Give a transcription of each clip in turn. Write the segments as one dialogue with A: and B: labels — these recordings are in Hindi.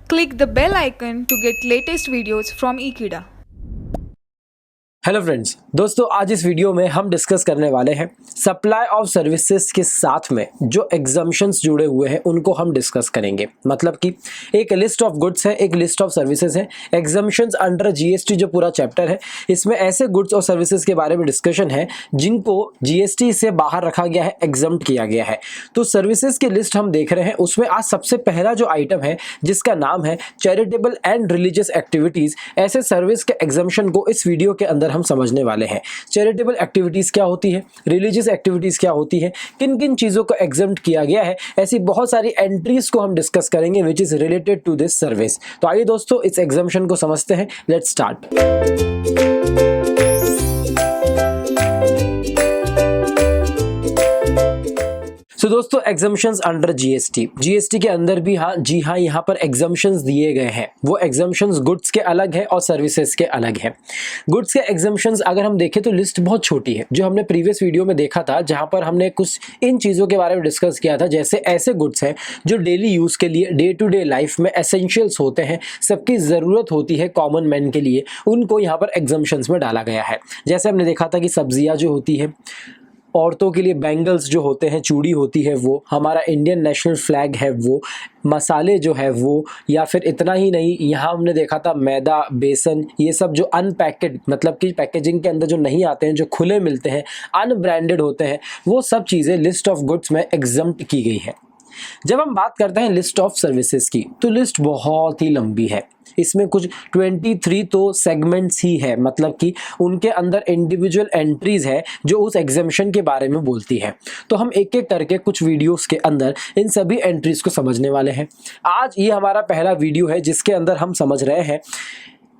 A: Click the bell icon to get latest videos from Ekeeda.
B: Hello friends, दोस्तों आज इस वीडियो में हम डिस्कस करने वाले हैं सप्लाई ऑफ सर्विसेज के साथ में जो एग्जम्पशंस जुड़े हुए हैं उनको हम डिस्कस करेंगे। मतलब कि एक लिस्ट ऑफ गुड्स है, एक लिस्ट ऑफ सर्विसेज है। एग्जम्पशंस अंडर जीएसटी जो पूरा चैप्टर है, इसमें ऐसे गुड्स और सर्विसेज के बारे में डिस्कशन है जिनको जीएसटी से बाहर रखा गया है, एग्जम्प्ट किया गया है। तो सर्विसेज की लिस्ट हम देख रहे हैं, उसमें आज सबसे पहला जो आइटम है जिसका नाम है चैरिटेबल एंड रिलीजियस एक्टिविटीज। ऐसे सर्विस के एग्जम्पशन को इस वीडियो के अंदर हम समझने वाले हैं। चैरिटेबल एक्टिविटीज क्या होती है, रिलीजियस एक्टिविटीज क्या होती है, किन किन चीजों को एग्जम्प्ट किया गया है, ऐसी बहुत सारी एंट्रीज को हम डिस्कस करेंगे which is related to this service. तो आइए दोस्तों इस एग्जम्पशन को समझते हैं। Let's start. तो दोस्तों एग्जम्पशंस अंडर जीएसटी के अंदर भी यहाँ पर एग्जम्पशंस दिए गए हैं। वो एग्जम्पशंस गुड्स के अलग है और सर्विसेज के अलग है। गुड्स के एग्जम्पशंस अगर हम देखें तो लिस्ट बहुत छोटी है, जो हमने प्रीवियस वीडियो में देखा था जहां पर हमने कुछ इन चीज़ों के बारे में डिस्कस किया था। जैसे ऐसे गुड्स हैं जो डेली यूज़ के लिए, डे टू डे लाइफ में एसेंशियल्स होते हैं, सबकी ज़रूरत होती है कॉमन मैन के लिए, उनको यहाँ पर एग्जम्पशंस में डाला गया है। जैसे हमने देखा था कि सब्जियाँ जो होती है, औरतों के लिए बैंगल्स जो होते हैं, चूड़ी होती है वो, हमारा इंडियन नेशनल फ्लैग है वो, मसाले जो है वो, या फिर इतना ही नहीं, यहाँ हमने देखा था मैदा, बेसन, ये सब जो अनपैकेड मतलब कि पैकेजिंग के अंदर जो नहीं आते हैं, जो खुले मिलते हैं, अनब्रांडेड होते हैं, वो सब चीज़ें लिस्ट ऑफ गुड्स में एग्जम्प्ट की गई है। जब हम बात करते हैं लिस्ट ऑफ सर्विसेज की तो लिस्ट बहुत ही लंबी है। इसमें कुछ 23 तो सेगमेंट्स ही है, मतलब कि उनके अंदर इंडिविजुअल एंट्रीज है जो उस एग्जम्पशन के बारे में बोलती है। तो हम एक एक करके कुछ वीडियोस के अंदर इन सभी एंट्रीज को समझने वाले हैं। आज ये हमारा पहला वीडियो है जिसके अंदर हम समझ रहे हैं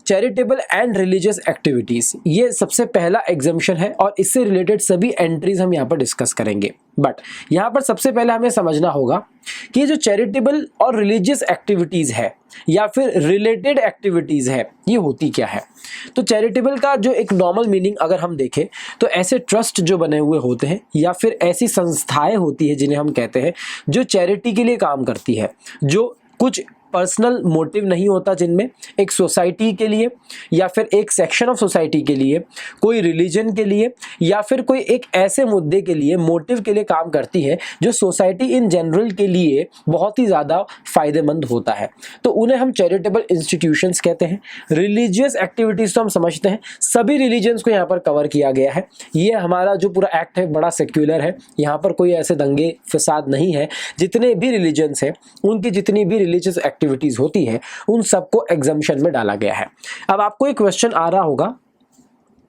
B: चैरिटेबल एंड रिलीजियस एक्टिविटीज। ये सबसे पहला एग्जम्पशन है और इससे रिलेटेड सभी एंट्रीज हम यहाँ पर डिस्कस करेंगे। बट यहाँ पर सबसे पहले हमें समझना होगा कि ये जो चैरिटेबल और रिलीजियस एक्टिविटीज है या फिर रिलेटेड एक्टिविटीज है, ये होती क्या है। तो चैरिटेबल का जो एक नॉर्मल मीनिंग अगर हम देखें तो ऐसे ट्रस्ट जो बने हुए होते हैं या फिर ऐसी संस्थाएं होती है जिन्हें हम कहते हैं जो चैरिटी के लिए काम करती है, जो कुछ पर्सनल मोटिव नहीं होता, जिनमें एक सोसाइटी के लिए या फिर एक सेक्शन ऑफ सोसाइटी के लिए, कोई रिलीजन के लिए या फिर कोई एक ऐसे मुद्दे के लिए, मोटिव के लिए काम करती है जो सोसाइटी इन जनरल के लिए बहुत ही ज़्यादा फायदेमंद होता है। तो उन्हें हम चैरिटेबल इंस्टीट्यूशंस कहते हैं। रिलीजियस एक्टिविटीज़ तो हम समझते हैं, सभी रिलीजन्स को यहाँ पर कवर किया गया है। ये हमारा जो पूरा एक्ट है बड़ा सेक्युलर है, यहाँ पर कोई ऐसे दंगे फसाद नहीं है। जितने भी रिलीजन्स हैं, उनकी जितनी भी रिलीजियस एक्टिविटीज होती है, उन सबको एग्जम्पशन में डाला गया है। अब आपको एक क्वेश्चन आ रहा होगा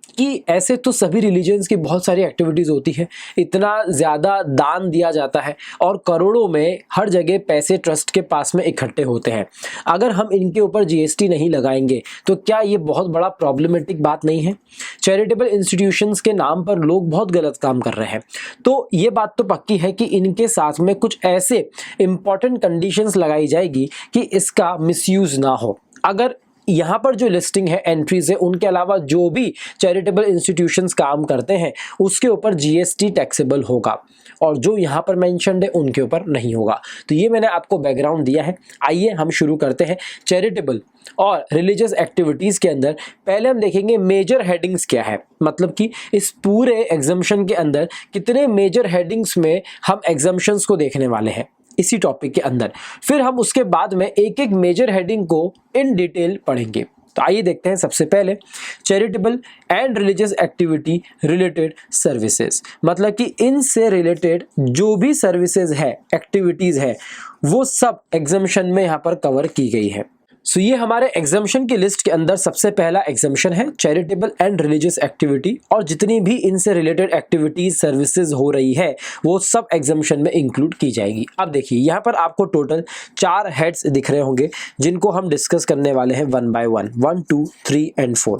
B: कि ऐसे तो सभी रिलीजन्स की बहुत सारी एक्टिविटीज़ होती है, इतना ज़्यादा दान दिया जाता है और करोड़ों में हर जगह पैसे ट्रस्ट के पास में इकट्ठे होते हैं, अगर हम इनके ऊपर जीएसटी नहीं लगाएंगे तो क्या ये बहुत बड़ा प्रॉब्लमेटिक बात नहीं है। चैरिटेबल इंस्टीट्यूशंस के नाम पर लोग बहुत गलत काम कर रहे हैं। तो ये बात तो पक्की है कि इनके साथ में कुछ ऐसे इंपॉर्टेंट कंडीशंस लगाई जाएगी कि इसका मिसयूज़ ना हो। अगर यहाँ पर जो लिस्टिंग है, एंट्रीज है, उनके अलावा जो भी चैरिटेबल इंस्टीट्यूशंस काम करते हैं उसके ऊपर जीएसटी टैक्सेबल होगा और जो यहाँ पर मेंशन्ड है उनके ऊपर नहीं होगा। तो ये मैंने आपको बैकग्राउंड दिया है। आइए हम शुरू करते हैं चैरिटेबल और रिलीजियस एक्टिविटीज़ के अंदर। पहले हम देखेंगे मेजर हेडिंग्स क्या है, मतलब कि इस पूरे एग्जम्पशन के अंदर कितने मेजर हेडिंग्स में हम एग्जम्पशंस को देखने वाले हैं इसी टॉपिक के अंदर। फिर हम उसके बाद में एक एक मेजर हेडिंग को इन डिटेल पढ़ेंगे। तो आइए देखते हैं सबसे पहले charitable and religious activity related services, मतलब कि इनसे रिलेटेड जो भी सर्विसेज है, एक्टिविटीज़ है, वो सब एग्जम्पशन में यहाँ पर कवर की गई है। सो ये हमारे एग्जम्पशन की लिस्ट के अंदर सबसे पहला एग्जम्पशन है चैरिटेबल एंड रिलीजियस एक्टिविटी, और जितनी भी इनसे रिलेटेड एक्टिविटीज सर्विसेज हो रही है वो सब एग्जम्पशन में इंक्लूड की जाएगी। अब देखिए यहाँ पर आपको टोटल 4 हेड्स दिख रहे होंगे जिनको हम डिस्कस करने वाले हैं 1 by 1, 1, 2, 3 and 4।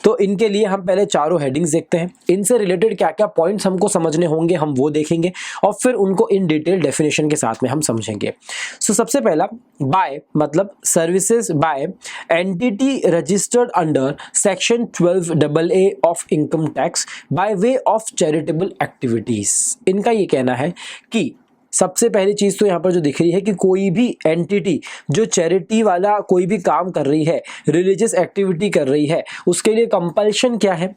B: तो इनके लिए हम पहले चारों हेडिंग्स देखते हैं, इनसे रिलेटेड क्या क्या पॉइंट्स हमको समझने होंगे हम वो देखेंगे और फिर उनको इन डिटेल डेफिनेशन के साथ में हम समझेंगे। सो सबसे पहला बाय मतलब services by entity registered under section 12AA of income tax by way of charitable activities. इनका ये कहना है कि सबसे पहली चीज तो यहाँ पर जो दिख रही है कि कोई भी एंटिटी जो चैरिटी वाला कोई भी काम कर रही है, रिलीजियस एक्टिविटी कर रही है, उसके लिए कंपल्शन क्या है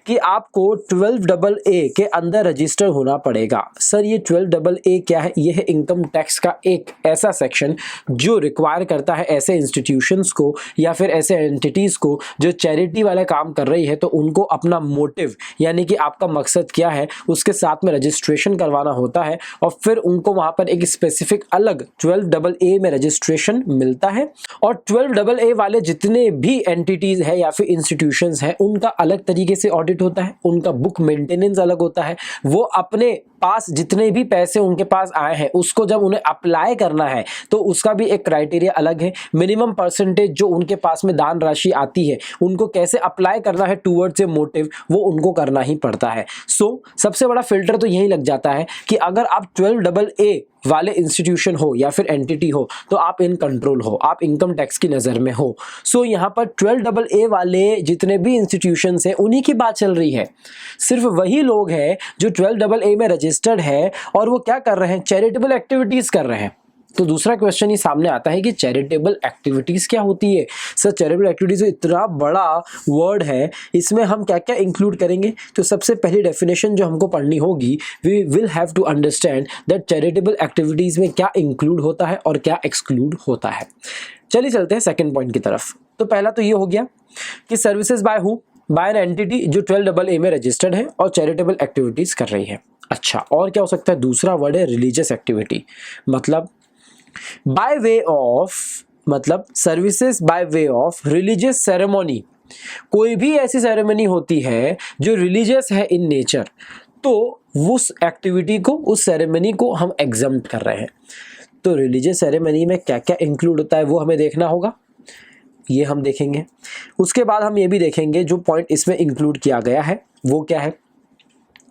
B: कि आपको 12AA के अंदर रजिस्टर होना पड़ेगा। सर ये 12AA क्या है? ये है इनकम टैक्स का एक ऐसा सेक्शन जो रिक्वायर करता है ऐसे इंस्टीट्यूशंस को या फिर ऐसे एंटिटीज को जो चैरिटी वाला काम कर रही है, तो उनको अपना मोटिव यानी कि आपका मकसद क्या है उसके साथ में रजिस्ट्रेशन करवाना होता है और फिर उनको वहां पर एक स्पेसिफिक अलग 12AA में रजिस्ट्रेशन मिलता है। और 12AA वाले जितने भी एंटिटीज है या फिर इंस्टीट्यूशंस है उनका अलग तरीके से ऑडिट होता है, उनका बुक मेंटेनेंस अलग होता है। वो अपने पास जितने भी पैसे उनके पास आए हैं उसको जब उन्हें अप्लाई करना है तो उसका भी एक क्राइटेरिया अलग है। मिनिमम परसेंटेज जो उनके पास में दान राशि आती है उनको कैसे अप्लाई करना है टूवर्ड्स ए मोटिव, वो उनको करना ही पड़ता है। सो सबसे बड़ा फिल्टर तो यही लग जाता है कि अगर आप 12AA वाले इंस्टीट्यूशन हो या फिर एंटिटी हो तो आप इन कंट्रोल हो, आप इनकम टैक्स की नज़र में हो। सो यहाँ पर 12AA वाले जितने भी इंस्टीट्यूशंस हैं उन्हीं की बात चल रही है। सिर्फ वही लोग हैं जो 12AA में रजिस्टर्ड है और वो क्या कर रहे हैं, चैरिटेबल एक्टिविटीज़ कर रहे हैं। तो दूसरा क्वेश्चन ये सामने आता है कि चैरिटेबल एक्टिविटीज़ क्या होती है। सर चैरिटेबल एक्टिविटीज़ इतना बड़ा वर्ड है, इसमें हम क्या क्या इंक्लूड करेंगे? तो सबसे पहली डेफिनेशन जो हमको पढ़नी होगी, we will have to understand that charitable activities में क्या इंक्लूड होता है और क्या एक्सक्लूड होता है। चलिए चलते हैं सेकेंड पॉइंट की तरफ। तो पहला तो ये हो गया कि services by who, by an entity जो 12AA में रजिस्टर्ड है और चैरिटेबल एक्टिविटीज़ कर रही है। अच्छा, और क्या हो सकता है? दूसरा वर्ड है रिलीजियस एक्टिविटी, मतलब बाय वे ऑफ, मतलब services by way of religious ceremony. कोई भी ऐसी सेरेमनी होती है जो रिलीजियस है इन नेचर, तो उस एक्टिविटी को, उस सेरेमनी को हम एग्जम्प्ट कर रहे हैं। तो रिलीजियस सेरेमनी में क्या क्या इंक्लूड होता है वो हमें देखना होगा, ये हम देखेंगे। उसके बाद हम ये भी देखेंगे जो पॉइंट इसमें इंक्लूड किया गया है वो क्या है,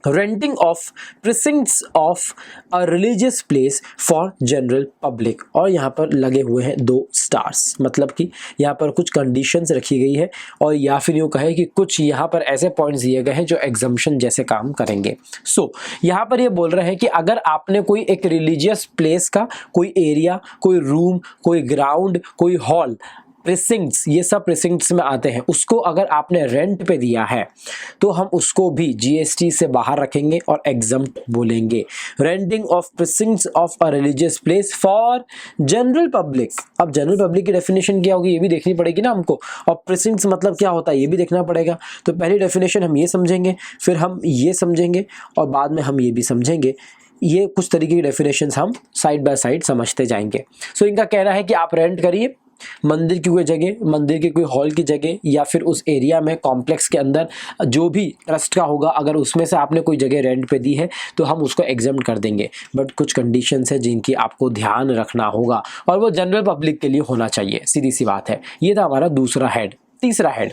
B: renting of precincts of a religious place for general public. और यहाँ पर लगे हुए हैं 2 स्टार्स, मतलब कि यहाँ पर कुछ कंडीशंस रखी गई है और या फिर यूँ कहे कि कुछ यहाँ पर ऐसे पॉइंट्स दिए गए हैं जो एग्जम्पशन जैसे काम करेंगे। सो यहाँ पर ये बोल रहे हैं कि अगर आपने कोई एक रिलीजियस प्लेस का कोई एरिया, कोई रूम, कोई ग्राउंड, कोई हॉल, प्रिसिंक्ट्स, ये सब प्रिसिंक्ट्स में आते हैं, उसको अगर आपने रेंट पे दिया है तो हम उसको भी जीएसटी से बाहर रखेंगे और एग्जम्प्ट बोलेंगे। Renting of precincts of a religious place for general public. अब जनरल पब्लिक की डेफिनेशन क्या होगी ये भी देखनी पड़ेगी ना हमको, और प्रिसिंक्ट्स मतलब क्या होता है ये भी देखना पड़ेगा। तो पहली डेफिनेशन हम ये समझेंगे, फिर हम ये समझेंगे और बाद में हम ये भी समझेंगे। ये कुछ तरीके की डेफिनेशंस हम साइड बाय साइड समझते जाएंगे। सो इनका कहना है कि आप रेंट करिए मंदिर की कोई जगह, मंदिर की कोई हॉल की जगह, या फिर उस एरिया में कॉम्प्लेक्स के अंदर जो भी ट्रस्ट का होगा, अगर उसमें से आपने कोई जगह रेंट पे दी है तो हम उसको एग्जम्प्ट कर देंगे। बट कुछ कंडीशंस है जिनकी आपको ध्यान रखना होगा और वो जनरल पब्लिक के लिए होना चाहिए, सीधी सी बात है। ये था हमारा दूसरा हेड। तीसरा head,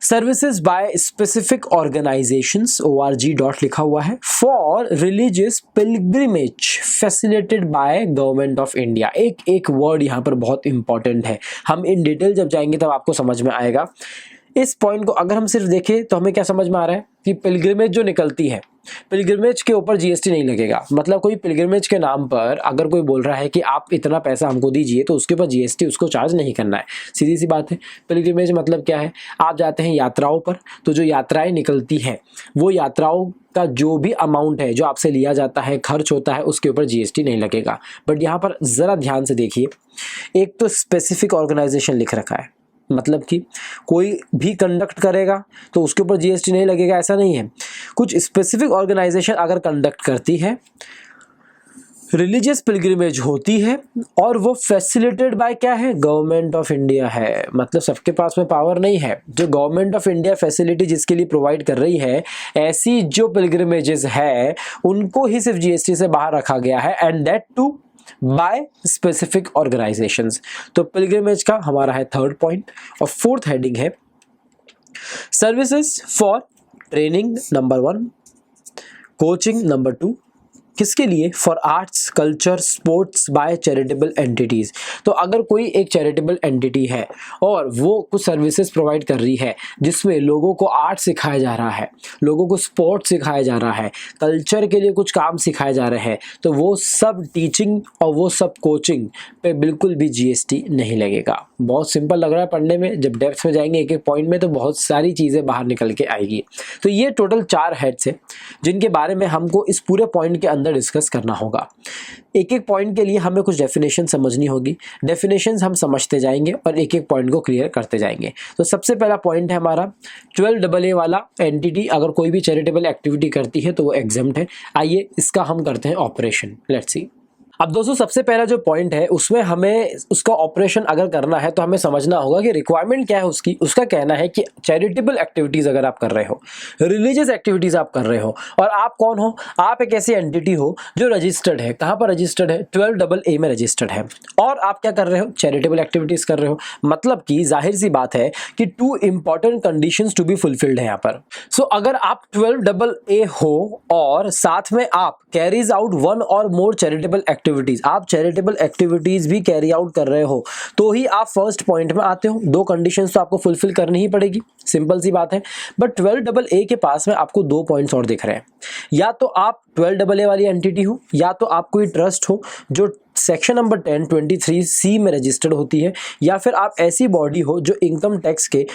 B: services by specific organisations, ORG dot लिखा हुआ है, for religious pilgrimage facilitated bye government of India. एक वर्ड यहाँ पर बहुत इंपॉर्टेंट है, हम इन डिटेल जब जाएंगे तब आपको समझ में आएगा। इस पॉइंट को अगर हम सिर्फ देखें तो हमें क्या समझ में आ रहा है कि पिलग्रिमेज जो निकलती है, पिलग्रिमेज के ऊपर जीएसटी नहीं लगेगा। मतलब कोई पिलग्रिमेज के नाम पर अगर कोई बोल रहा है कि आप इतना पैसा हमको दीजिए तो उसके ऊपर जीएसटी उसको चार्ज नहीं करना है, सीधी सी बात है। पिलग्रिमेज मतलब क्या है, आप जाते हैं यात्राओं पर, तो जो यात्राएं निकलती हैं वो यात्राओं का जो भी अमाउंट है जो आपसे लिया जाता है, खर्च होता है, उसके ऊपर जीएसटी नहीं लगेगा। बट यहाँ पर ज़रा ध्यान से देखिए, एक तो स्पेसिफिक ऑर्गेनाइजेशन लिख रखा है, मतलब कि कोई भी कंडक्ट करेगा तो उसके ऊपर जीएसटी नहीं लगेगा, ऐसा नहीं है। कुछ स्पेसिफिक ऑर्गेनाइजेशन अगर कंडक्ट करती है, रिलीजियस पिलग्रिमेज होती है और वो फैसिलिटेटेड बाय क्या है, गवर्नमेंट ऑफ इंडिया है। मतलब सबके पास में पावर नहीं है, जो गवर्नमेंट ऑफ इंडिया फैसिलिटी जिसके लिए प्रोवाइड कर रही है, ऐसी जो पिलग्रिमेजेस है उनको ही सिर्फ जीएसटी से बाहर रखा गया है, and that too by specific organisations. तो पिलग्रिमेज का हमारा है थर्ड पॉइंट। और फोर्थ हेडिंग है services for training number 1, coaching number 2, किसके लिए? For arts, culture, sports by charitable entities. तो अगर कोई एक चैरिटेबल एंटिटी है और वो कुछ सर्विसेज प्रोवाइड कर रही है जिसमें लोगों को आर्ट सिखाया जा रहा है, लोगों को स्पोर्ट्स सिखाया जा रहा है, कल्चर के लिए कुछ काम सिखाए जा रहे हैं, तो वो सब टीचिंग और वो सब कोचिंग पे बिल्कुल भी जीएसटी नहीं लगेगा। बहुत सिंपल लग रहा है पढ़ने में, जब डेप्थ में जाएंगे एक एक पॉइंट में तो बहुत सारी चीज़ें बाहर निकल के आएगी। तो ये टोटल 4 हेड्स है जिनके बारे में हमको इस पूरे पॉइंट के अंदर डिस्कस करना होगा। एक एक पॉइंट के लिए हमें कुछ डेफिनेशन समझनी होगी, डेफिनेशंस हम समझते जाएंगे और एक एक पॉइंट को क्लियर करते जाएंगे। तो सबसे पहला पॉइंट है हमारा 12AA वाला एंटिटी अगर कोई भी चैरिटेबल एक्टिविटी करती है तो वो एग्जम्प्ट है। आइए इसका हम करते हैं ऑपरेशन, लेट्स सी। अब दोस्तों सबसे पहला जो पॉइंट है उसमें हमें उसका ऑपरेशन अगर करना है तो हमें समझना होगा कि रिक्वायरमेंट क्या है उसकी। उसका कहना है कि चैरिटेबल एक्टिविटीज अगर आप कर रहे हो, रिलीजियस एक्टिविटीज आप कर रहे हो, और आप कौन हो? आप एक ऐसी एंटिटी हो जो रजिस्टर्ड है। कहाँ पर रजिस्टर्ड है? 12AA में रजिस्टर्ड है। और आप क्या कर रहे हो? चैरिटेबल एक्टिविटीज कर रहे हो। मतलब कि जाहिर सी बात है कि 2 important conditions to be fulfilled है यहाँ पर। सो अगर आप 12AA हो और साथ में आप कैरीज आउट 1 और मोर चैरिटेबल एक्टिविटीज, आप चैरिटेबल एक्टिविटीज भी कैरी आउट कर रहे हो तो ही आप फर्स्ट पॉइंट में आते हो। 2 कंडीशंस तो आपको फुलफिल करनी ही पड़ेगी, सिंपल सी बात है। बट 12AA के पास में आपको 2 पॉइंट्स और दिख रहे हैं। या तो आप 12AA वाली एंटिटी हो, या तो आप कोई ट्रस्ट हो जो सेक्शन नंबर 1023C में रजिस्टर्ड होती है, या फिर आप ऐसी बॉडी हो जो इनकम टैक्स के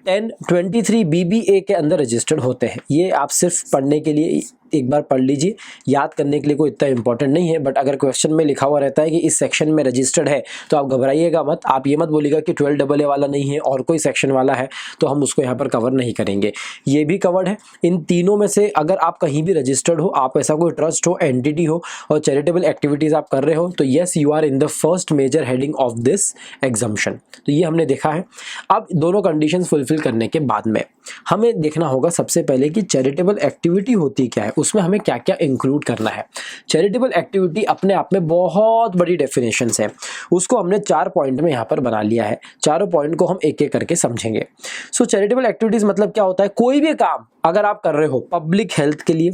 B: 1023BBA के अंदर रजिस्टर्ड होते हैं। ये आप सिर्फ पढ़ने के लिए एक बार पढ़ लीजिए, याद करने के लिए कोई इतना इंपॉर्टेंट नहीं है। बट अगर क्वेश्चन में लिखा हुआ रहता है कि इस सेक्शन में रजिस्टर्ड है तो आप घबराइएगा मत। आप ये मत बोलिएगा कि 12AA वाला नहीं है और कोई सेक्शन वाला है तो हम उसको यहाँ पर कवर नहीं करेंगे। ये भी कवर्ड है। इन तीनों में से अगर आप कहीं भी रजिस्टर्ड हो, आप ऐसा कोई ट्रस्ट हो, एंटिटी हो और चैरिटेबल एक्टिविटीज आप कर रहे हो, तो yes you are in the first major heading of this exemption. तो ये हमने देखा है। अब दोनों कंडीशंस फुलफिल करने के बाद में हमें देखना होगा सबसे पहले कि चैरिटेबल एक्टिविटी होती क्या है, उसमें हमें क्या क्या इंक्लूड करना है। चैरिटेबल एक्टिविटी अपने आप में बहुत बड़ी डेफिनेशंस है, उसको हमने 4 पॉइंट में यहाँ पर बना लिया है। चारों पॉइंट को हम एक एक करके समझेंगे। सो चैरिटेबल एक्टिविटीज मतलब क्या होता है? कोई भी काम अगर आप कर रहे हो पब्लिक हेल्थ के लिए,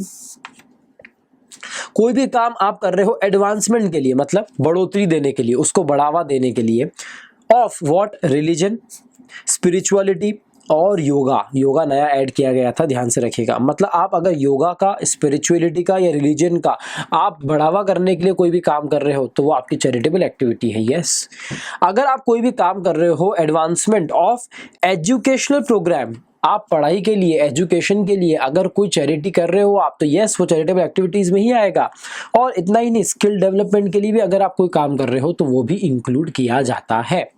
B: कोई भी काम आप कर रहे हो एडवांसमेंट के लिए, मतलब बढ़ोतरी देने के लिए, उसको बढ़ावा देने के लिए, ऑफ व्हाट? रिलीजन, स्पिरिचुअलिटी और योगा। योगा नया ऐड किया गया था, ध्यान से रखिएगा। मतलब आप अगर योगा का, स्पिरिचुअलिटी का या रिलीजन का आप बढ़ावा करने के लिए कोई भी काम कर रहे हो तो वो आपकी चैरिटेबल एक्टिविटी है। यस। अगर आप कोई भी काम कर रहे हो एडवांसमेंट ऑफ एजुकेशनल प्रोग्राम, आप पढ़ाई के लिए, एजुकेशन के लिए अगर कोई चैरिटी कर रहे हो आप, तो यस वो चैरिटेबल एक्टिविटीज में ही आएगा। और इतना ही नहीं, स्किल डेवलपमेंट के लिए भी अगर आप कोई काम कर रहे हो तो वो भी इंक्लूड किया जाता है।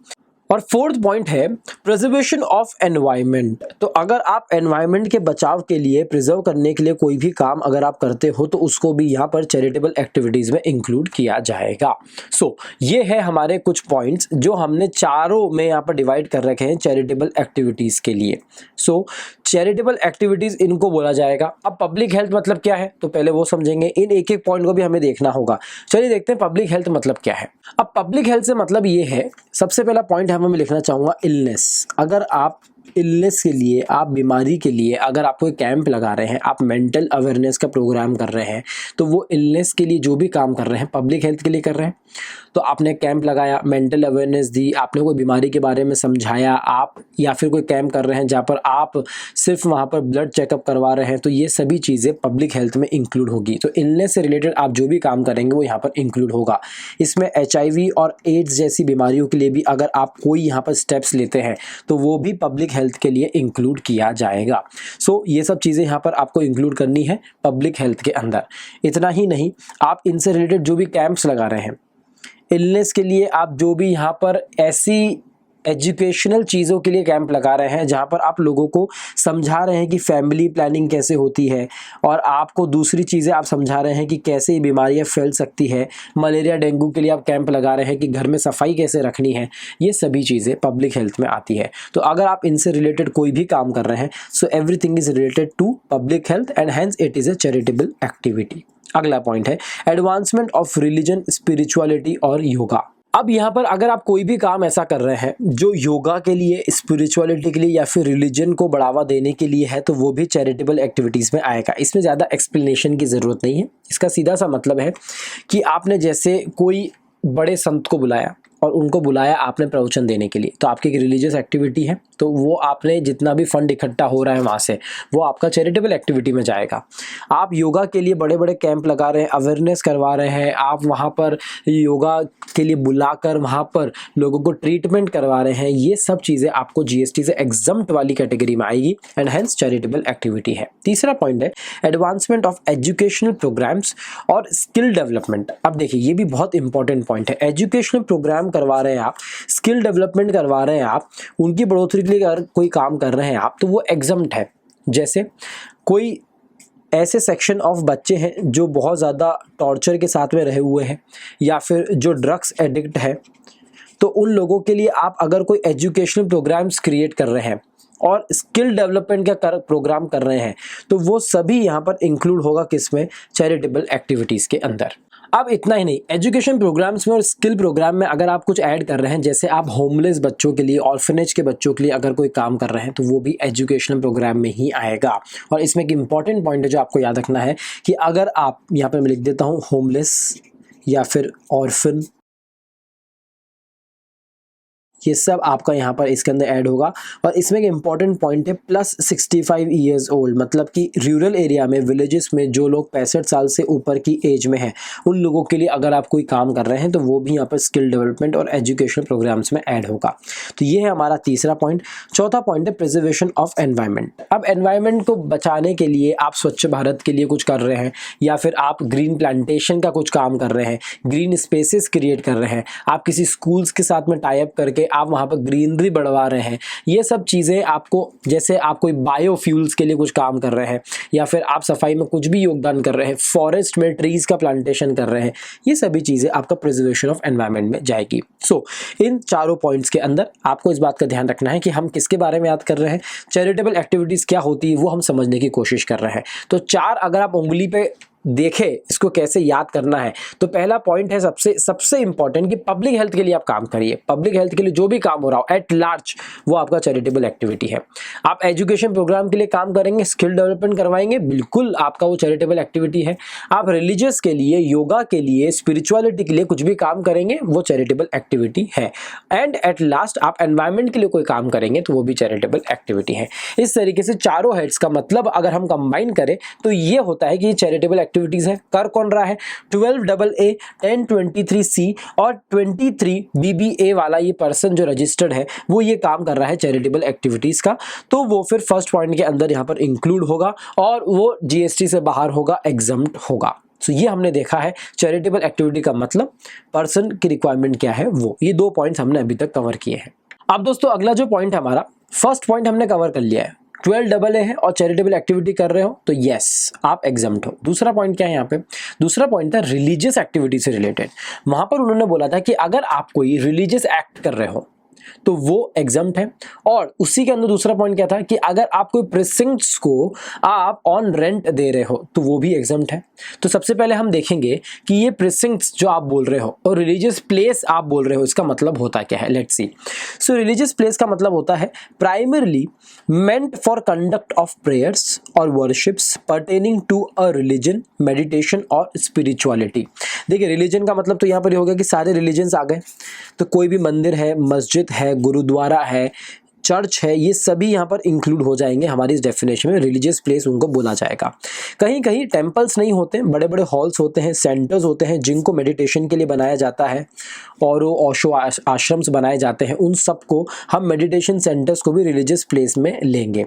B: और 4th पॉइंट है प्रिजर्वेशन ऑफ एनवायरनमेंट। तो अगर आप एनवायरनमेंट के बचाव के लिए, प्रिजर्व करने के लिए कोई भी काम अगर आप करते हो तो उसको भी यहाँ पर चैरिटेबल एक्टिविटीज में इंक्लूड किया जाएगा। सो ये है हमारे कुछ पॉइंट्स जो हमने चारों में यहाँ पर डिवाइड कर रखे हैं चैरिटेबल एक्टिविटीज के लिए। सो चैरिटेबल एक्टिविटीज इनको बोला जाएगा। अब पब्लिक हेल्थ मतलब क्या है तो पहले वो समझेंगे। इन एक एक पॉइंट को भी हमें देखना होगा। चलिए देखते हैं पब्लिक हेल्थ मतलब क्या है। अब पब्लिक हेल्थ से मतलब ये है, सबसे पहला पॉइंट है मैं लिखना चाहूंगा इलनेस। अगर आप इलनेस के लिए, आप बीमारी के लिए अगर आप कोई कैंप लगा रहे हैं, आप मेंटल अवेयरनेस का प्रोग्राम कर रहे हैं, तो वो इलनेस के लिए जो भी काम कर रहे हैं पब्लिक हेल्थ के लिए कर रहे हैं। तो आपने कैंप लगाया, मेंटल अवेयरनेस दी, आपने कोई बीमारी के बारे में समझाया, आप या फिर कोई कैंप कर रहे हैं जहाँ पर आप सिर्फ वहाँ पर ब्लड चेकअप करवा रहे हैं, तो ये सभी चीज़ें पब्लिक हेल्थ में इंक्लूड होगी। तो इलनेस से रिलेटेड आप जो भी काम करेंगे वो यहाँ पर इंक्लूड होगा। इसमें HIV और एड्स जैसी बीमारियों के लिए भी अगर आप कोई यहाँ पर स्टेप्स लेते हैं तो वो भी पब्लिक हेल्थ के लिए इंक्लूड किया जाएगा। सो ये सब चीज़ें यहाँ पर आपको इंक्लूड करनी है पब्लिक हेल्थ के अंदर। इतना ही नहीं, आप इनसे रिलेटेड जो भी कैंप्स लगा रहे हैं इलनेस के लिए, आप जो भी यहाँ पर ऐसी एजुकेशनल चीज़ों के लिए कैंप लगा रहे हैं जहाँ पर आप लोगों को समझा रहे हैं कि फैमिली प्लानिंग कैसे होती है, और आपको दूसरी चीज़ें आप समझा रहे हैं कि कैसे ये बीमारियाँ फैल सकती है। मलेरिया डेंगू के लिए आप कैंप लगा रहे हैं कि घर में सफाई कैसे रखनी है। ये सभी चीज़ें पब्लिक हेल्थ में आती है। तो अगर आप इनसे रिलेटेड कोई भी काम कर रहे हैं, so everything is related to public health and hence it is a charitable activity. अगला पॉइंट है एडवांसमेंट ऑफ रिलीजन, स्पिरिचुअलिटी और योगा। अब यहाँ पर अगर आप कोई भी काम ऐसा कर रहे हैं जो योगा के लिए, स्पिरिचुअलिटी के लिए या फिर रिलीजन को बढ़ावा देने के लिए है, तो वो भी चैरिटेबल एक्टिविटीज़ में आएगा। इसमें ज़्यादा एक्सप्लेनेशन की ज़रूरत नहीं है। इसका सीधा सा मतलब है कि आपने जैसे कोई बड़े संत को बुलाया और उनको बुलाया आपने प्रवचन देने के लिए, तो आपकी एक रिलीजियस एक्टिविटी है, तो वो आपने जितना भी फंड इकट्ठा हो रहा है वहाँ से, वो आपका चैरिटेबल एक्टिविटी में जाएगा। आप योगा के लिए बड़े बड़े कैंप लगा रहे हैं, अवेयरनेस करवा रहे हैं, आप वहाँ पर योगा के लिए बुलाकर वहाँ पर लोगों को ट्रीटमेंट करवा रहे हैं, ये सब चीज़ें आपको जीएसटी से एग्जम्प्ट वाली कैटेगरी में आएगी एंड हेंस चैरिटेबल एक्टिविटी है। तीसरा पॉइंट है एडवांसमेंट ऑफ एजुकेशनल प्रोग्राम्स और स्किल डेवलपमेंट। अब देखिए ये भी बहुत इंपॉर्टेंट पॉइंट है। एजुकेशनल प्रोग्राम करवा रहे हैं आप, स्किल डेवलपमेंट करवा रहे हैं आप, उनकी बढ़ोतरी के लिए अगर कोई काम कर रहे हैं आप, तो वो एग्जम्प्ट है। जैसे कोई ऐसे सेक्शन ऑफ बच्चे हैं जो बहुत ज़्यादा टॉर्चर के साथ में रहे हुए हैं या फिर जो ड्रग्स एडिक्ट है, तो उन लोगों के लिए आप अगर कोई एजुकेशनल प्रोग्राम्स क्रिएट कर रहे हैं और स्किल डेवलपमेंट का प्रोग्राम कर रहे हैं, तो वो सभी यहाँ पर इंक्लूड होगा किसमें, चैरिटेबल एक्टिविटीज़ के अंदर। अब इतना ही नहीं, एजुकेशन प्रोग्राम्स में और स्किल प्रोग्राम में अगर आप कुछ ऐड कर रहे हैं, जैसे आप होमलेस बच्चों के लिए, ऑर्फनेज के बच्चों के लिए अगर कोई काम कर रहे हैं, तो वो भी एजुकेशनल प्रोग्राम में ही आएगा। और इसमें एक इंपॉर्टेंट पॉइंट है जो आपको याद रखना है कि अगर आप यहाँ पर मैं लिख देता हूँ होमलेस या फिर ऑर्फन, ये सब आपका यहाँ पर इसके अंदर ऐड होगा। और इसमें एक इंपॉर्टेंट पॉइंट है प्लस 65 ईयर्स ओल्ड, मतलब कि रूरल एरिया में, विलेजेस में जो लोग 65 साल से ऊपर की एज में हैं, उन लोगों के लिए अगर आप कोई काम कर रहे हैं तो वो भी यहाँ पर स्किल डेवलपमेंट और एजुकेशनल प्रोग्राम्स में ऐड होगा। तो ये है हमारा तीसरा पॉइंट। चौथा पॉइंट है प्रिजर्वेशन ऑफ एनवायरनमेंट। अब एनवायरनमेंट को बचाने के लिए आप स्वच्छ भारत के लिए कुछ कर रहे हैं या फिर आप ग्रीन प्लांटेशन का कुछ काम कर रहे हैं, ग्रीन स्पेसेस क्रिएट कर रहे हैं, आप किसी स्कूल्स के साथ में टाई अप करके आप वहाँ पर ग्रीनरी बढ़वा रहे हैं, ये सब चीज़ें आपको, जैसे आप कोई बायोफ्यूल्स के लिए कुछ काम कर रहे हैं या फिर आप सफाई में कुछ भी योगदान कर रहे हैं, फॉरेस्ट में ट्रीज का प्लांटेशन कर रहे हैं, ये सभी चीज़ें आपका प्रिजर्वेशन ऑफ एनवायरनमेंट में जाएगी। सो इन चारों पॉइंट्स के अंदर आपको इस बात का ध्यान रखना है कि हम किसके बारे में याद कर रहे हैं, चैरिटेबल एक्टिविटीज़ क्या होती है वो हम समझने की कोशिश कर रहे हैं। तो चार अगर आप उंगली पे देखें इसको कैसे याद करना है, तो पहला पॉइंट है सबसे इंपॉर्टेंट कि पब्लिक हेल्थ के लिए आप काम करिए। पब्लिक हेल्थ के लिए जो भी काम हो रहा हो एट लार्ज, वो आपका चैरिटेबल एक्टिविटी है। आप एजुकेशन प्रोग्राम के लिए काम करेंगे, स्किल डेवलपमेंट करवाएंगे, बिल्कुल आपका वो चैरिटेबल एक्टिविटी है। आप रिलीजियस के लिए, योगा के लिए, स्पिरिचुअलिटी के लिए कुछ भी काम करेंगे, वो चैरिटेबल एक्टिविटी है। एंड एट लास्ट आप एनवायरनमेंट के लिए कोई काम करेंगे तो वो भी चैरिटेबल एक्टिविटी है। इस तरीके से चारों हेड्स का मतलब अगर हम कंबाइन करें तो ये होता है कि ये चैरिटेबल एक्टिविटीज है। कर कौन रहा है, 12AA 1023C और 23 BBA वाला ये पर्सन जो रजिस्टर्ड है वो ये काम कर रहा है चैरिटेबल एक्टिविटीज का, तो वो फिर फर्स्ट पॉइंट के अंदर यहाँ पर इंक्लूड होगा और वो जीएसटी से बाहर होगा, एग्जम्प्ट होगा। सो ये हमने देखा है चैरिटेबल एक्टिविटी का मतलब, पर्सन की रिक्वायरमेंट क्या है वो, ये दो पॉइंट्स हमने अभी तक कवर किए हैं। अब दोस्तों अगला जो पॉइंट है हमारा, फर्स्ट पॉइंट हमने कवर कर लिया है, 12AA है और चैरिटेबल एक्टिविटी कर रहे हो तो यस आप एग्जम्प्ट हो। दूसरा पॉइंट क्या है यहाँ पे, दूसरा पॉइंट था रिलीजियस एक्टिविटी से रिलेटेड। वहां पर उन्होंने बोला था कि अगर आप कोई रिलीजियस एक्ट कर रहे हो तो वो एग्जम्प्ट है। और उसी के अंदर दूसरा पॉइंट क्या था कि अगर आप कोई प्रिसिंक्ट्स को आप ऑन रेंट दे रहे हो तो वो भी एग्जम्प्ट है। तो सबसे पहले हम देखेंगे कि ये प्रिसिंक्ट्स जो आप बोल रहे हो और रिलीजियस प्लेस आप बोल रहे हो, इसका मतलब होता क्या है। Let's see. So religious place का मतलब होता है primarily meant for conduct of prayers और worships pertaining to a religion, meditation और स्पिरिचुअलिटी। देखिए रिलीजन का मतलब तो यहाँ पर हो गया कि सारे रिलीजन्स आ गए, तो कोई भी मंदिर है, मस्जिद है, गुरुद्वारा है, चर्च है, ये सभी यहाँ पर इंक्लूड हो जाएंगे हमारी इस डेफिनेशन में। रिलीजियस प्लेस उनको बोला जाएगा। कहीं कहीं टेम्पल्स नहीं होते, बड़े बड़े हॉल्स होते हैं, सेंटर्स होते हैं जिनको मेडिटेशन के लिए बनाया जाता है और वो ओशो आश्रम्स बनाए जाते हैं, उन सबको हम मेडिटेशन सेंटर्स को भी रिलीजियस प्लेस में लेंगे।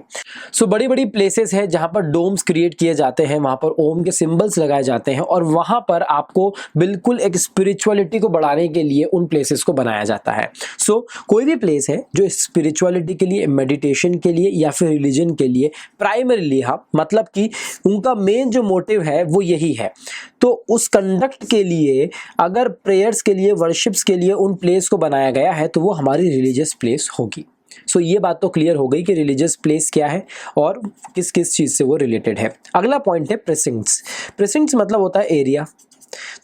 B: सो बड़ी बड़ी प्लेसेस हैं जहाँ पर डोम्स क्रिएट किए जाते हैं, वहाँ पर ओम के सिम्बल्स लगाए जाते हैं और वहाँ पर आपको बिल्कुल एक स्पिरिचुअलिटी को बढ़ाने के लिए उन प्लेसेस को बनाया जाता है। सो कोई भी प्लेस है जो स्पिरिचुअलिटी के लिए, मेडिटेशन के लिए या फिर रिलीजन के लिए प्राइमरीली, हाँ मतलब कि उनका मेन जो मोटिव है वो यही है, तो उस कंडक्ट के लिए, अगर प्रेयर्स के लिए, वर्शिप्स के लिए उन प्लेस को बनाया गया है तो वो हमारी रिलीजियस प्लेस होगी। सो ये बात तो क्लियर हो गई कि रिलीजियस प्लेस क्या है और किस किस चीज़ से वो रिलेटेड है। अगला पॉइंट है प्रेसिंक्ट्स। प्रेसिंक्ट्स मतलब होता है एरिया,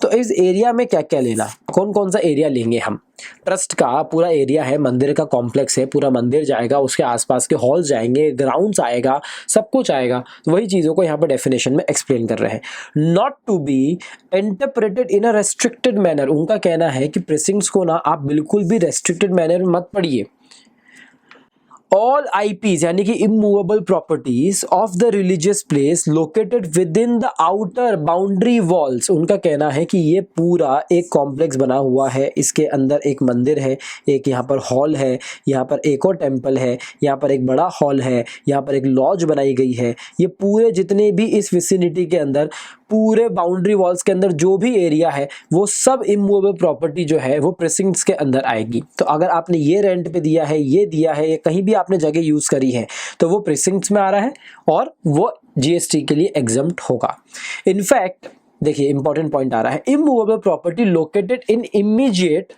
B: तो इस एरिया में क्या क्या लेना, कौन कौन सा एरिया लेंगे हम। ट्रस्ट का पूरा एरिया है, मंदिर का कॉम्प्लेक्स है, पूरा मंदिर जाएगा, उसके आसपास के हॉल जाएंगे, ग्राउंड्स आएगा, सब कुछ आएगा। तो वही चीज़ों को यहाँ पर डेफिनेशन में एक्सप्लेन कर रहे हैं। Not to be interpreted in a restricted manner, उनका कहना है कि प्रेसिंग्स को ना आप बिल्कुल भी रेस्ट्रिक्टेड मैनर में मत पढ़िए। ऑल आईपीज यानी कि immovable properties of the religious place located with in the outer boundary walls, उनका कहना है कि ये पूरा एक कॉम्प्लेक्स बना हुआ है, इसके अंदर एक मंदिर है, एक यहाँ पर हॉल है, यहाँ पर एक और टेम्पल है, यहाँ पर एक बड़ा हॉल है, यहाँ पर एक लॉज बनाई गई है। ये पूरे जितने भी इस विसिनिटी के अंदर पूरे बाउंड्री वॉल्स के अंदर जो भी एरिया है वो सब इमूवेबल प्रॉपर्टी जो है वो प्रेसिंग्स के अंदर आएगी। तो अगर आपने ये रेंट पे दिया है, ये दिया है, या कहीं भी आपने जगह यूज करी है तो वो प्रेसिंग्स में आ रहा है और वो जीएसटी के लिए एग्जम्प्ट होगा। इनफैक्ट देखिए इंपॉर्टेंट पॉइंट आ रहा है, immovable property located in immediate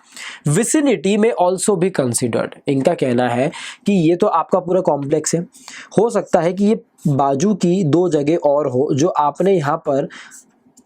B: vicinity में ऑल्सो भी कंसिडर्ड। इनका कहना है कि ये तो आपका पूरा कॉम्प्लेक्स है, हो सकता है कि ये बाजू की दो जगह और हो जो आपने यहाँ पर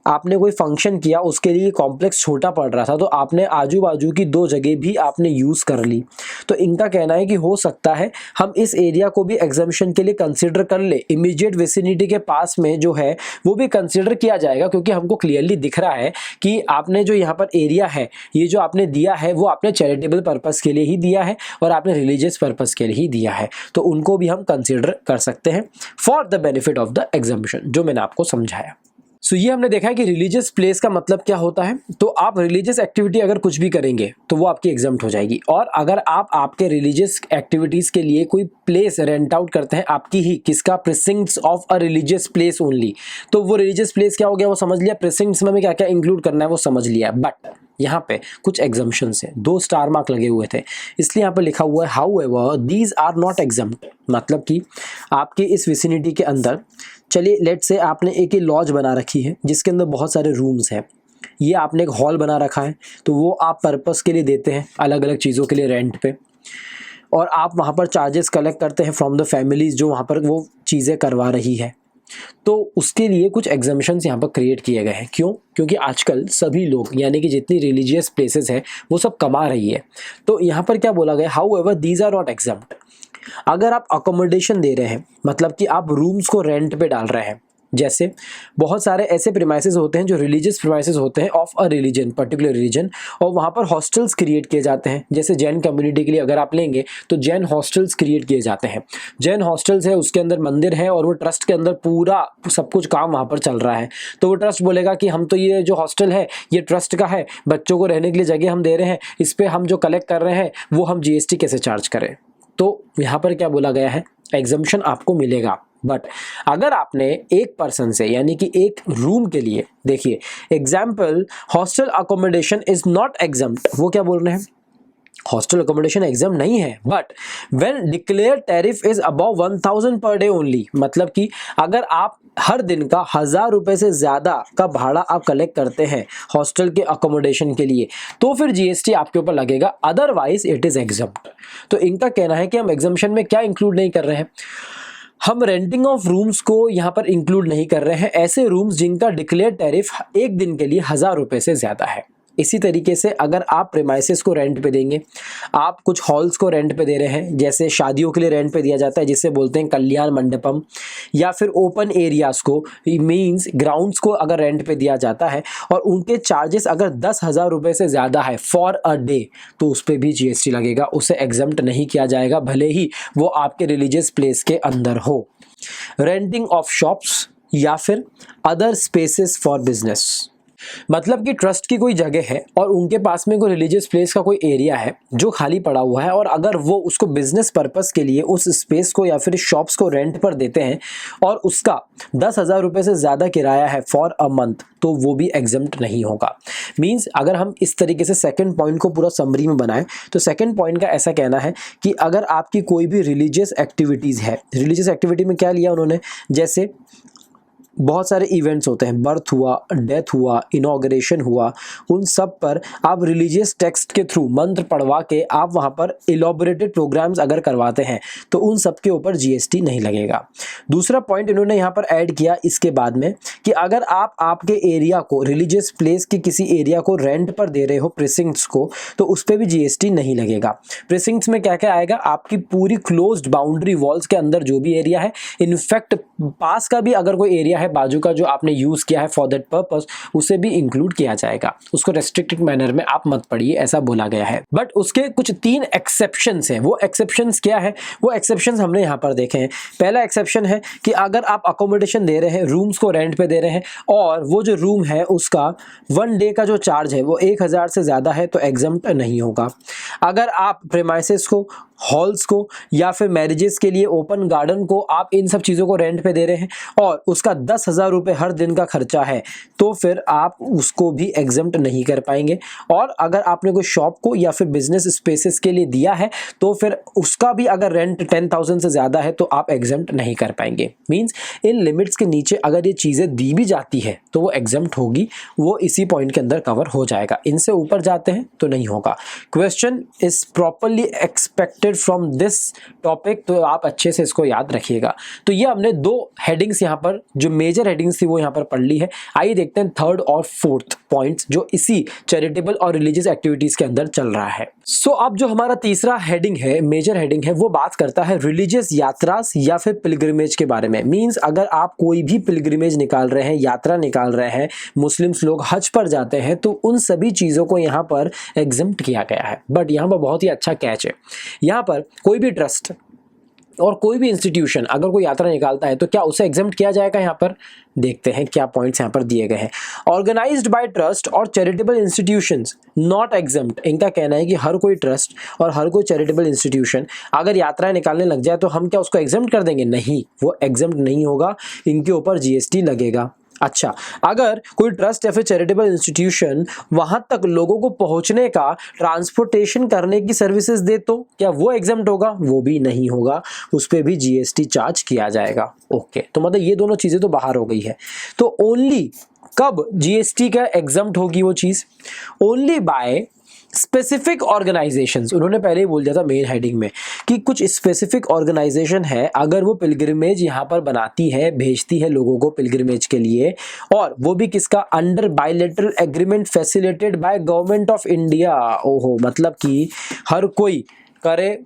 B: आपने कोई फंक्शन किया, उसके लिए कॉम्प्लेक्स छोटा पड़ रहा था तो आपने आजू बाजू की दो जगह भी आपने यूज कर ली। तो इनका कहना है कि हो सकता है हम इस एरिया को भी एग्जम्पशन के लिए कंसीडर कर ले, इमीडिएट विसिनिटी के पास में जो है वो भी कंसीडर किया जाएगा, क्योंकि हमको क्लियरली दिख रहा है कि आपने जो यहाँ पर एरिया है, ये जो आपने दिया है वो आपने चैरिटेबल पर्पस के लिए ही दिया है और आपने रिलीजियस पर्पस के लिए ही दिया है, तो उनको भी हम कंसीडर कर सकते हैं for the benefit of the exemption, जो मैंने आपको समझाया। सो ये हमने देखा है कि रिलीजियस प्लेस का मतलब क्या होता है। तो आप रिलीजियस एक्टिविटी अगर कुछ भी करेंगे तो वो आपकी एग्जम्प्ट हो जाएगी, और अगर आप आपके रिलीजियस एक्टिविटीज के लिए कोई प्लेस रेंट आउट करते हैं आपकी ही, किसका, precincts of a religious place only, तो वो रिलीजियस प्लेस क्या हो गया वो समझ लिया, प्रेसिंग्स में क्या क्या इंक्लूड करना है वो समझ लिया। बट यहाँ पे कुछ एग्जम्पशंस है, 2 स्टार मार्क लगे हुए थे, इसलिए यहाँ पे लिखा हुआ है however these are not exempt. मतलब कि आपके इस विसिनिटी के अंदर, चलिए लेट से आपने एक लॉज बना रखी है जिसके अंदर बहुत सारे रूम्स हैं, ये आपने एक हॉल बना रखा है, तो वो आप पर्पस के लिए देते हैं अलग अलग चीज़ों के लिए रेंट पे, और आप वहाँ पर चार्जेस कलेक्ट करते हैं फ्रॉम द फैमिलीज जो वहाँ पर वो चीज़ें करवा रही है। तो उसके लिए कुछ एग्जम्पशंस यहाँ पर क्रिएट किए गए हैं। क्यों? क्योंकि आजकल सभी लोग यानी कि जितनी रिलीजियस प्लेसेस है वो सब कमा रही है। तो यहाँ पर क्या बोला गया, however these are not exempt. अगर आप अकोमोडेशन दे रहे हैं, मतलब कि आप रूम्स को रेंट पे डाल रहे हैं, जैसे बहुत सारे ऐसे प्रीमाइसेस होते हैं जो रिलीजियस प्रीमाइसेस होते हैं of a religion, particular religion, और वहाँ पर हॉस्टल्स क्रिएट किए जाते हैं। जैसे जैन कम्युनिटी के लिए अगर आप लेंगे तो जैन हॉस्टल्स क्रिएट किए जाते हैं। जैन हॉस्टल्स है, उसके अंदर मंदिर है और वो ट्रस्ट के अंदर पूरा सब कुछ काम वहाँ पर चल रहा है। तो वो ट्रस्ट बोलेगा कि हम तो ये जो हॉस्टल है ये ट्रस्ट का है, बच्चों को रहने के लिए जगह हम दे रहे हैं, इस पर हम जो कलेक्ट कर रहे हैं वो हम जीएसटी कैसे चार्ज करें। तो यहाँ पर क्या बोला गया है, एग्जम्पशन आपको मिलेगा। बट अगर आपने एक पर्सन से यानी कि एक रूम के लिए, देखिए example, hostel accommodation is not exempt, वो क्या बोल रहे हैं, हॉस्टल अकोमोडेशन एग्जाम नहीं है, but when declare tariff is above 1000 per day only, मतलब कि अगर आप हर दिन का 1000 रुपए से ज्यादा का भाड़ा आप कलेक्ट करते हैं हॉस्टल के अकोमोडेशन के लिए, तो फिर जीएसटी आपके ऊपर लगेगा, अदरवाइज इट इज एग्जम्प्ट। तो इनका कहना है कि हम एग्जम्पशन में क्या इंक्लूड नहीं कर रहे हैं, हम रेंटिंग ऑफ रूम्स को यहाँ पर इंक्लूड नहीं कर रहे हैं, ऐसे रूम्स जिनका डिक्लेयर टैरिफ एक दिन के लिए 1000 रुपए से ज्यादा है। इसी तरीके से अगर आप प्रीमाइसेस को रेंट पे देंगे, आप कुछ हॉल्स को रेंट पे दे रहे हैं, जैसे शादियों के लिए रेंट पे दिया जाता है जिसे बोलते हैं कल्याण मंडपम, या फिर ओपन एरियाज को मींस ग्राउंड्स को अगर रेंट पे दिया जाता है और उनके चार्जेस अगर 10,000 रुपये से ज़्यादा है फॉर अ डे, तो उस पर भी जीएसटी लगेगा, उसे एग्जम्प्ट नहीं किया जाएगा भले ही वो आपके रिलीजियस प्लेस के अंदर हो। रेंटिंग ऑफ शॉप्स या फिर अदर स्पेसेस फॉर बिजनेस, मतलब कि ट्रस्ट की कोई जगह है और उनके पास में कोई रिलीजियस प्लेस का कोई एरिया है जो खाली पड़ा हुआ है, और अगर वो उसको बिजनेस पर्पस के लिए उस स्पेस को या फिर शॉप्स को रेंट पर देते हैं और उसका 10,000 रुपये से ज़्यादा किराया है फॉर अ मंथ, तो वो भी एग्जम्प्ट नहीं होगा। मींस अगर हम इस तरीके से सेकंड पॉइंट को पूरा समरी में बनाएं तो सेकंड पॉइंट का ऐसा कहना है कि अगर आपकी कोई भी रिलीजियस एक्टिविटीज़ है, रिलीजियस एक्टिविटी में क्या लिया उन्होंने, जैसे बहुत सारे इवेंट्स होते हैं, बर्थ हुआ, डेथ हुआ, इनॉग्रेशन हुआ, उन सब पर आप रिलीजियस टेक्स्ट के थ्रू मंत्र पढ़वा के आप वहाँ पर इलॉबरेटेड प्रोग्राम्स अगर करवाते हैं तो उन सब के ऊपर जीएसटी नहीं लगेगा। दूसरा पॉइंट इन्होंने यहाँ पर ऐड किया इसके बाद में कि अगर आप आपके एरिया को, रिलीजियस प्लेस के किसी एरिया को रेंट पर दे रहे हो, प्रिसिंक्ट्स को, तो उस पर भी जीएसटी नहीं लगेगा। प्रिसिंक्ट्स में क्या क्या आएगा, आपकी पूरी क्लोज्ड बाउंड्री वॉल्स के अंदर जो भी एरिया है, इनफैक्ट पास का भी अगर कोई एरिया है बाजू का जो आपने यूज किया है फॉर दैट पर्पस, उसे भी इंक्लूड किया जाएगा। उसको रेस्ट्रिक्टेड मैनर में आप मत पढ़िए, ऐसा बोला गया है। बट उसके कुछ 3 एक्सेप्शंस हैं। वो एक्सेप्शंस क्या है, वो एक्सेप्शंस हमने यहाँ पर देखे हैं। पहला एक्सेप्शन है कि अगर आप अकोमोडेशन दे रहे हैं, रूम्स को रेंट पे दे रहे हैं और वो जो रूम है उसका 1 डे का जो चार्ज है वो 1000 से ज्यादा है तो एग्जम्प्ट नहीं होगा। अगर आप प्रेमाइसेस को, हॉल्स को या फिर मैरिजेस के लिए ओपन गार्डन को, आप इन सब चीज़ों को रेंट पे दे रहे हैं और उसका 10,000 रुपये हर दिन का खर्चा है तो फिर आप उसको भी एग्जम्प्ट नहीं कर पाएंगे। और अगर आपने कोई शॉप को या फिर बिजनेस स्पेसेस के लिए दिया है तो फिर उसका भी अगर रेंट 10,000 से ज़्यादा है तो आप एग्जम्प्ट नहीं कर पाएंगे। मीन्स इन लिमिट्स के नीचे अगर ये चीज़ें दी भी जाती है तो वो एग्जम्प्ट होगी, वो इसी पॉइंट के अंदर कवर हो जाएगा। इनसे ऊपर जाते हैं तो नहीं होगा। Question is properly expected from this topic, तो आप अच्छे से इसको याद रखिएगा। तो ये हमने 2 हेडिंग्स यहाँ पर, जो मेजर हेडिंग्स थी वो यहाँ पर पढ़ ली है। आइए देखते हैं 3rd और 4th पॉइंट्स जो इसी चैरिटेबल और रिलीजियस एक्टिविटीज के अंदर चल रहा है। सो अब जो हमारा तीसरा हेडिंग है, मेजर हेडिंग है, वो बात करता है रिलीजियस यात्रास या फिर पिलग्रिमेज के बारे में। मींस अगर आप कोई भी पिलग्रिमेज निकाल रहे हैं, यात्रा निकाल रहे हैं, मुस्लिम्स लोग हज पर जाते हैं, तो उन सभी चीज़ों को यहाँ पर एग्जम्प्ट किया गया है। बट यहाँ पर बहुत ही अच्छा कैच है, यहाँ पर कोई भी ट्रस्ट और कोई भी इंस्टीट्यूशन अगर कोई यात्रा निकालता है तो क्या उसे एग्जम्प्ट किया जाएगा। यहाँ पर देखते हैं क्या पॉइंट्स यहाँ पर दिए गए हैं। ऑर्गेनाइज्ड बाय ट्रस्ट और चैरिटेबल इंस्टीट्यूशंस नॉट एग्जम्प्ट। इनका कहना है कि हर कोई ट्रस्ट और हर कोई चैरिटेबल इंस्टीट्यूशन अगर यात्राएं निकालने लग जाए तो हम क्या उसको एग्जम्प्ट कर देंगे? नहीं, वो एग्जम्प्ट नहीं होगा, इनके ऊपर जीएसटी लगेगा। अच्छा, अगर कोई ट्रस्ट या फिर चैरिटेबल इंस्टीट्यूशन वहां तक लोगों को पहुंचने का ट्रांसपोर्टेशन करने की सर्विसेज दे तो क्या वो एग्जम्प्ट होगा? वो भी नहीं होगा, उस पर भी जीएसटी चार्ज किया जाएगा। ओके, तो मतलब ये दोनों चीजें तो बाहर हो गई है। तो ओनली कब जीएसटी का एग्जम्प्ट होगी वो चीज? Only by specific organisations. उन्होंने पहले ही बोल दिया था मेन हेडिंग में कि कुछ स्पेसिफिक ऑर्गेनाइजेशन है, अगर वो पिलग्रिमेज यहाँ पर बनाती है, भेजती है लोगों को पिलग्रिमेज के लिए, और वो भी किसका? Under bilateral agreement facilitated by government of India. ओहो, मतलब कि हर कोई करे,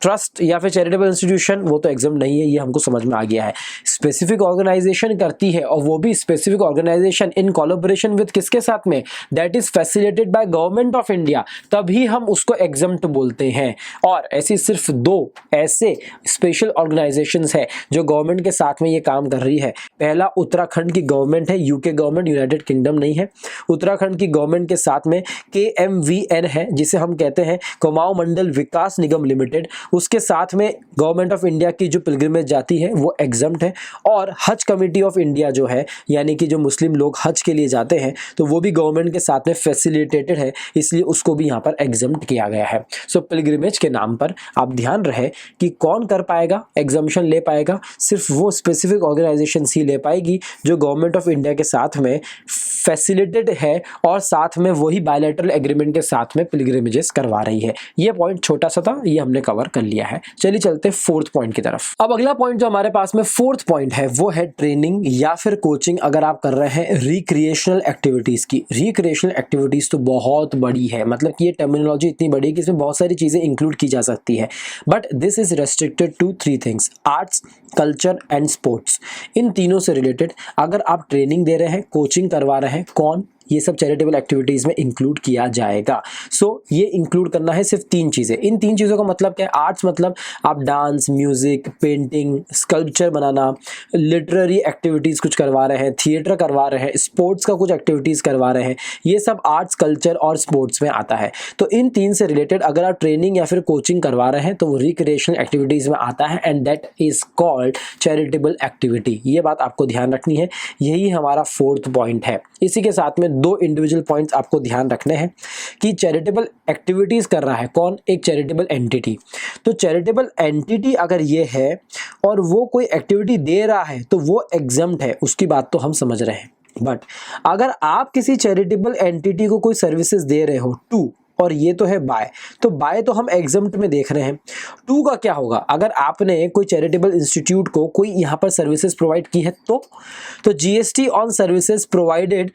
B: ट्रस्ट या फिर चैरिटेबल इंस्टीट्यूशन, वो तो एग्जाम नहीं है, ये हमको समझ में आ गया है। स्पेसिफिक ऑर्गेनाइजेशन करती है और वो भी specific organisation in collaboration with किसके साथ में? That is facilitated by government of India, तभी हम उसको एग्जम्प्ट बोलते हैं। और ऐसी सिर्फ 2 ऐसे स्पेशल ऑर्गेनाइजेशंस है जो गवर्नमेंट के साथ में ये काम कर रही है। पहला उत्तराखंड की गवर्नमेंट है, यूके गवर्नमेंट, यूनाइटेड किंगडम नहीं है। उत्तराखंड की गवर्नमेंट के साथ में KMVN है, जिसे हम कहते हैं कुमाऊं मंडल विकास निगम लिमिटेड, उसके साथ में गवर्नमेंट ऑफ इंडिया की जो पिलग्रिमेज जाती है वो एग्जम्प्ट है। और हज कमेटी ऑफ इंडिया जो है, यानी कि जो मुस्लिम लोग हज के लिए जाते हैं, तो वो भी गवर्नमेंट के साथ में फैसिलिटेटेड है, इसलिए उसको भी यहाँ पर एग्जम्प्ट किया गया है। सो पिलग्रिमेज के नाम पर आप ध्यान रहे कि कौन कर पाएगा, एग्जम्पशन ले पाएगा? सिर्फ वो स्पेसिफिक ऑर्गेनाइजेशन ही ले पाएगी जो गवर्नमेंट ऑफ इंडिया के साथ में फैसिलिटेटेड है और साथ में वही बायलैटरल एग्रीमेंट के साथ में पिलग्रिमेजेस करवा रही है। ये पॉइंट छोटा सा था, ये हमने कवर कर लिया है। चलिए चलते हैं 4th पॉइंट की तरफ। अब अगला पॉइंट जो हमारे पास में 4th पॉइंट है वो है ट्रेनिंग या फिर कोचिंग अगर आप कर रहे हैं रिक्रिएशनल एक्टिविटीज की। रिक्रिएशनल एक्टिविटीज तो बहुत बड़ी है, मतलब कि ये टर्मिनोलॉजी इतनी बड़ी है कि इसमें बहुत सारी चीजें इंक्लूड की जा सकती है। But this is restricted to 3 things: arts, culture and sports. इन तीनों से रिलेटेड अगर आप ट्रेनिंग दे रहे हैं, कोचिंग करवा रहे हैं, कौन? ये सब चैरिटेबल एक्टिविटीज में इंक्लूड किया जाएगा। सो ये इंक्लूड करना है सिर्फ 3 चीजें। इन 3 चीजों का मतलब क्या है? आर्ट्स मतलब आप डांस, म्यूजिक, पेंटिंग, स्कल्पचर बनाना, लिटरेरी एक्टिविटीज कुछ करवा रहे हैं, थिएटर करवा रहे हैं, स्पोर्ट्स का कुछ एक्टिविटीज करवा रहे हैं, ये सब आर्ट्स, कल्चर और स्पोर्ट्स में आता है। तो इन 3 से रिलेटेड अगर आप ट्रेनिंग या फिर कोचिंग करवा रहे हैं तो वो रिक्रिएशनल एक्टिविटीज में आता है and that is called charitable activity. ये बात आपको ध्यान रखनी है, यही हमारा 4th पॉइंट है। इसी के साथ में दो इंडिविजुअल पॉइंट्स आपको ध्यान रखने हैं कि चैरिटेबल एक्टिविटीज कर रहा है कौन, एक चैरिटेबल एंटिटी। तो चैरिटेबल एंटिटी अगर ये है और वो कोई एक्टिविटी दे रहा है तो वो एग्जम्प्ट है, उसकी बात तो हम समझ रहे हैं। बट अगर आप किसी चैरिटेबल एंटिटी को कोई सर्विसेज दे रहे हो टू, और ये तो है बाय, तो बाय तो हम एग्जम्प्ट में देख रहे हैं। टू का क्या होगा, अगर आपने कोई चैरिटेबल इंस्टीट्यूट को कोई यहाँ पर सर्विसेज प्रोवाइड की है तो GST on services provided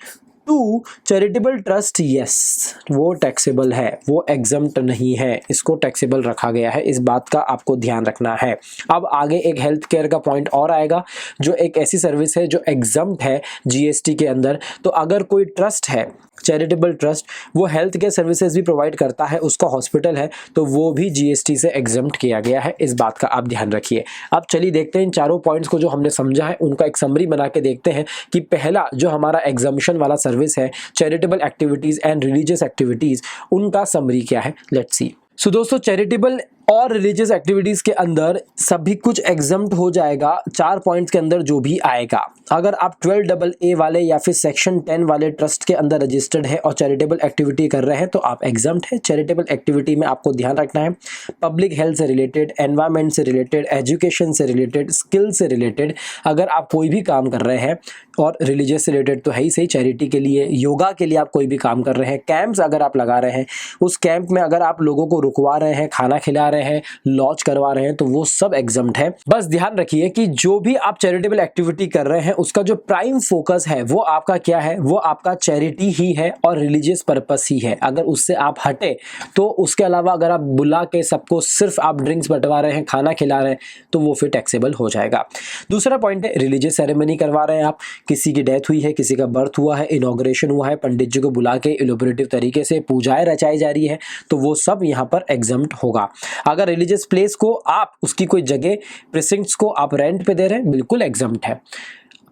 B: to charitable trust, yes वो टैक्सेबल है, वो एग्जम्प्ट नहीं है, इसको टैक्सेबल रखा गया है, इस बात का आपको ध्यान रखना है। अब आगे एक हेल्थ केयर का पॉइंट और आएगा, जो एक ऐसी सर्विस है जो एग्जम्प्ट है जीएसटी के अंदर। तो अगर कोई ट्रस्ट है, चैरिटेबल ट्रस्ट, वो हेल्थ केयर सर्विसेज भी प्रोवाइड करता है, उसका हॉस्पिटल है, तो वो भी जीएसटी से एग्जम्प्ट किया गया है, इस बात का आप ध्यान रखिए। अब चलिए देखते हैं इन चारों पॉइंट्स को जो हमने समझा है उनका एक समरी बना के देखते हैं कि पहला जो हमारा एग्जम्पशन वाला सर्विस है charitable activities and religious activities, उनका समरी क्या है, लेट्स सी। सो दोस्तों, चैरिटेबल और रिलीजियस एक्टिविटीज के अंदर सभी कुछ एग्जम्प्ट हो जाएगा, 4 पॉइंट्स के अंदर जो भी आएगा। अगर आप 12AA वाले या फिर सेक्शन 10 वाले ट्रस्ट के अंदर रजिस्टर्ड है और चैरिटेबल एक्टिविटी कर रहे हैं तो आप एग्जम्प्ट है। चैरिटेबल एक्टिविटी में आपको ध्यान रखना है पब्लिक हेल्थ से रिलेटेड, एनवायरमेंट से रिलेटेड, एजुकेशन से रिलेटेड, स्किल से रिलेटेड अगर आप कोई भी काम कर रहे हैं, और रिलीजियस से रिलेटेड तो है ही सही, चैरिटी के लिए, योगा के लिए आप कोई भी काम कर रहे हैं, कैंप्स अगर आप लगा रहे हैं, उस कैंप में अगर आप लोगों को रुकवा रहे हैं, खाना खिला रहे हैं, लॉज करवा रहे हैं, तो वो सब एग्जम्प्ट है। बस ध्यान रखिए कि जो भी आप चैरिटेबल एक्टिविटी कर रहे हैं उसका जो प्राइम फोकस है वो आपका क्या है, वो आपका चैरिटी ही है और रिलीजियस पर्पस ही है। अगर उससे आप हटे तो उसके अलावा अगर आप बुला के सबको सिर्फ आप ड्रिंक्स बंटवा रहे हैं, खाना खिला रहे हैं, तो वो फिर टैक्सेबल हो जाएगा। दूसरा पॉइंट है रिलीजियस सेरेमनी करवा रहे हैं आप, किसी की डेथ हुई है, किसी का बर्थ हुआ है, इनॉग्रेशन हुआ है, पंडित जी को बुला के इलैबोरेटिव तरीके से पूजाएं रचाई जा रही है, तो वो सब यहाँ पर एग्जम्प्ट होगा। अगर रिलीजियस प्लेस को आप उसकी कोई जगह प्रेसिडेंट्स को आप रेंट पे दे रहे हैं, बिल्कुल एग्जम्प्ट है।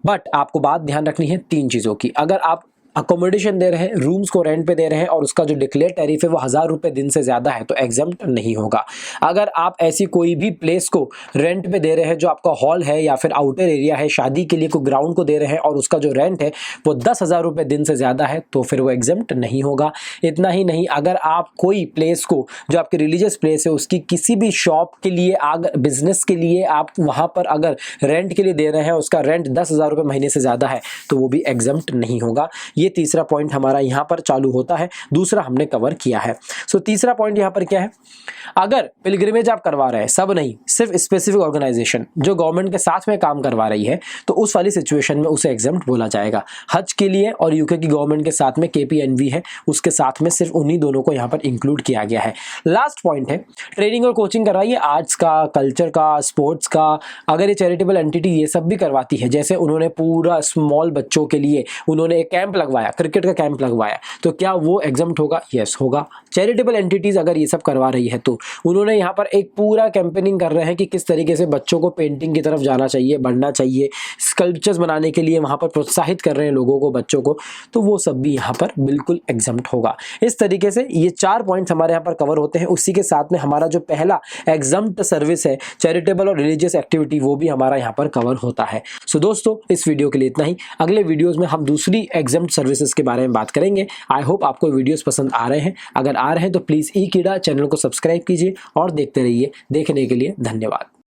B: बट आपको बात ध्यान रखनी है 3 चीज़ों की। अगर आप अकोमोडेशन दे रहे हैं, रूम्स को रेंट पे दे रहे हैं और उसका जो डिक्लेयर टैरिफ है वो 1000 रुपये दिन से ज़्यादा है तो एग्जम्प्ट नहीं होगा। अगर आप ऐसी कोई भी प्लेस को रेंट पे दे रहे हैं जो आपका हॉल है या फिर आउटर एरिया है, शादी के लिए कोई ग्राउंड को दे रहे हैं और उसका जो रेंट है वो 10,000 रुपये दिन से ज़्यादा है तो फिर वो एग्जम्प्ट नहीं होगा। इतना ही नहीं, अगर आप कोई प्लेस को जो आपकी रिलीजियस प्लेस है उसकी किसी भी शॉप के लिए, अगर बिजनेस के लिए आप वहाँ पर अगर रेंट के लिए दे रहे हैं, उसका रेंट 10,000 रुपये महीने से ज़्यादा है तो वो भी एग्जम्प्ट नहीं होगा। ये तीसरा पॉइंट हमारा यहां पर चालू होता है, दूसरा हमने कवर किया है। सो तीसरा पॉइंट यहां पर क्या है, अगर पिलग्रिमेज आप करवा रहे हैं, सब नहीं, सिर्फ स्पेसिफिक ऑर्गेनाइजेशन जो गवर्नमेंट के साथ में काम करवा रही है, तो उस वाली सिचुएशन में उसे एग्जम्प्ट बोला जाएगा। हज के लिए और यूके की गवर्नमेंट के साथ में KPNV है, उसके साथ में सिर्फ उन्हीं दोनों को यहां पर इंक्लूड किया गया है। लास्ट पॉइंट है ट्रेनिंग और कोचिंग करवाइए, आर्ट्स का, कल्चर का, स्पोर्ट्स का। अगर ये चैरिटेबल एंटिटी ये सब भी करवाती है, जैसे उन्होंने पूरा स्मॉल बच्चों के लिए उन्होंने एक कैंप लगवाया, क्रिकेट का कैंप लगवाया, तो क्या वो एग्जम्प्ट होगा? यस होगा। चैरिटेबल एंटिटीज अगर ये सब करवा रही है तो उन्होंने यहाँ पर एक पूरा कैंपेनिंग कर रहे हैं कि किस तरीके से बच्चों को पेंटिंग की तरफ जाना चाहिए, बढ़ना चाहिए, स्कल्पचर्स बनाने के लिए वहाँ पर प्रोत्साहित कर रहे हैं लोगों को, बच्चों को, तो वो सब भी यहाँ पर बिल्कुल एग्जम्प्ट होगा। इस तरीके से ये 4 पॉइंट्स हमारे यहाँ पर कवर होते हैं। उसी के साथ में हमारा जो पहला एग्जम्प्ट सर्विस है चैरिटेबल और रिलीजियस एक्टिविटी, वो भी हमारा यहाँ पर कवर होता है। सो दोस्तों, इस वीडियो के लिए इतना ही। अगले वीडियोज़ में हम दूसरी एग्जम्प्ट सर्विसेज के बारे में बात करेंगे। आई होप आपको वीडियोस पसंद आ रहे हैं। अगर आ रहे हैं तो प्लीज़ Ekeeda चैनल को सब्सक्राइब कीजिए और देखते रहिए। देखने के लिए धन्यवाद।